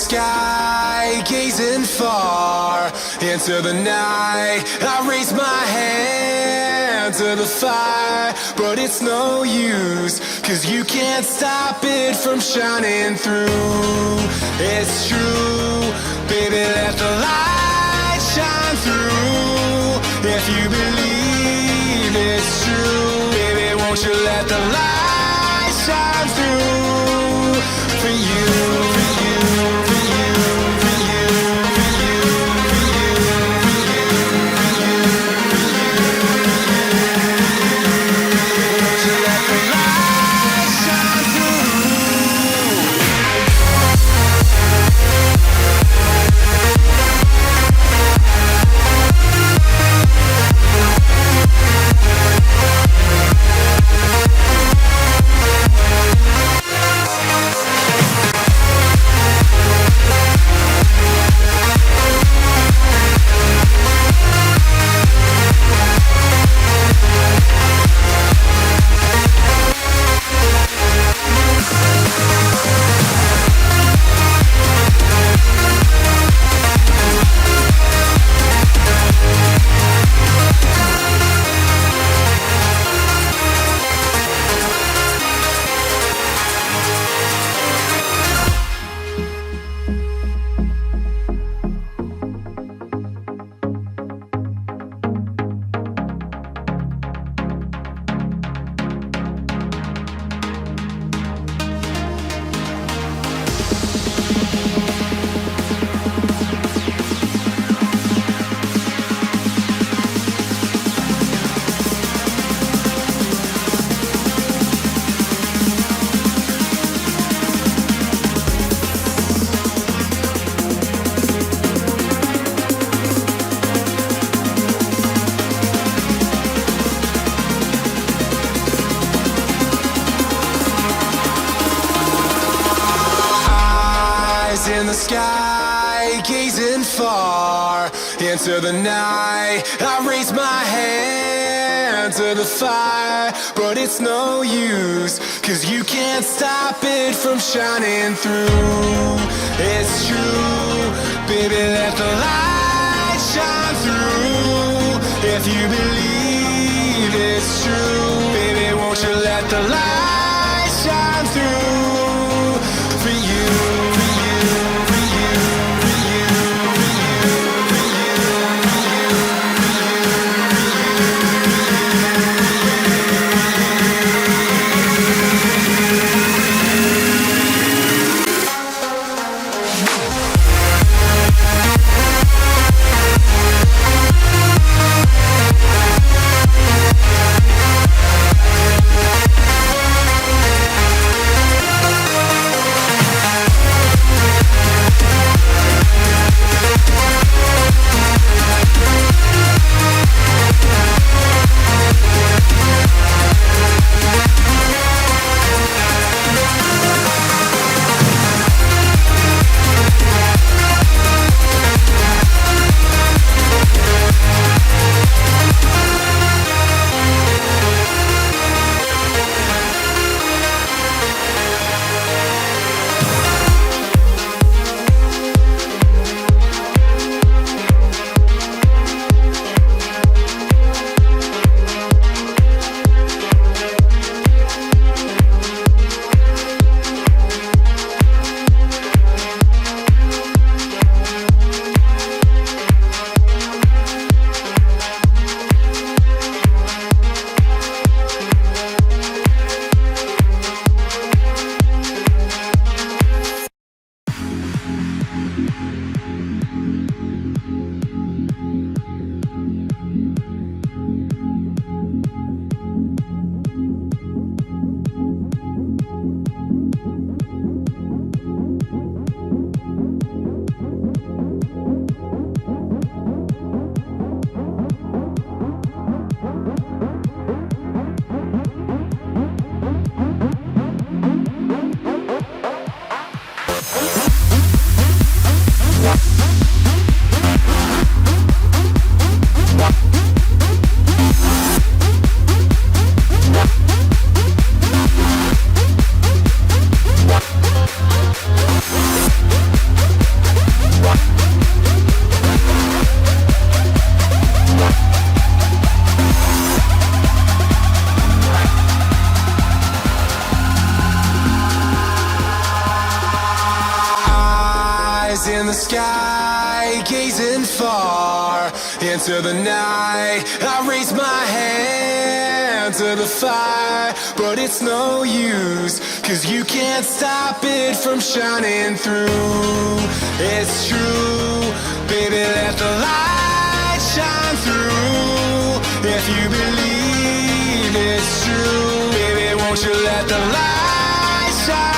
sky, gazing far into the night. I raise my hand to the fire, but it's no use, 'cause you can't stop it from shining through. It's true, baby, let the light shine through. If you believe it's true, baby, won't you let the light shine through for you, for you, for you, for you, for you, for you, for you, for you, won't you let the light shine through? In the sky, gazing far into the night. I raise my hand to the fire, but it's no use, 'cause you can't stop it from shining through. It's true, baby, let the light shine through. If you believe it's true, baby, won't you let the light shine through for you, for you, for you, for you, for you, for you, for you, for far into the night. I raise my hand to the fire, but it's no use, 'cause you can't stop it from shining through. It's true, baby, let the light shine through. If you believe it's true, baby, won't you let the light shine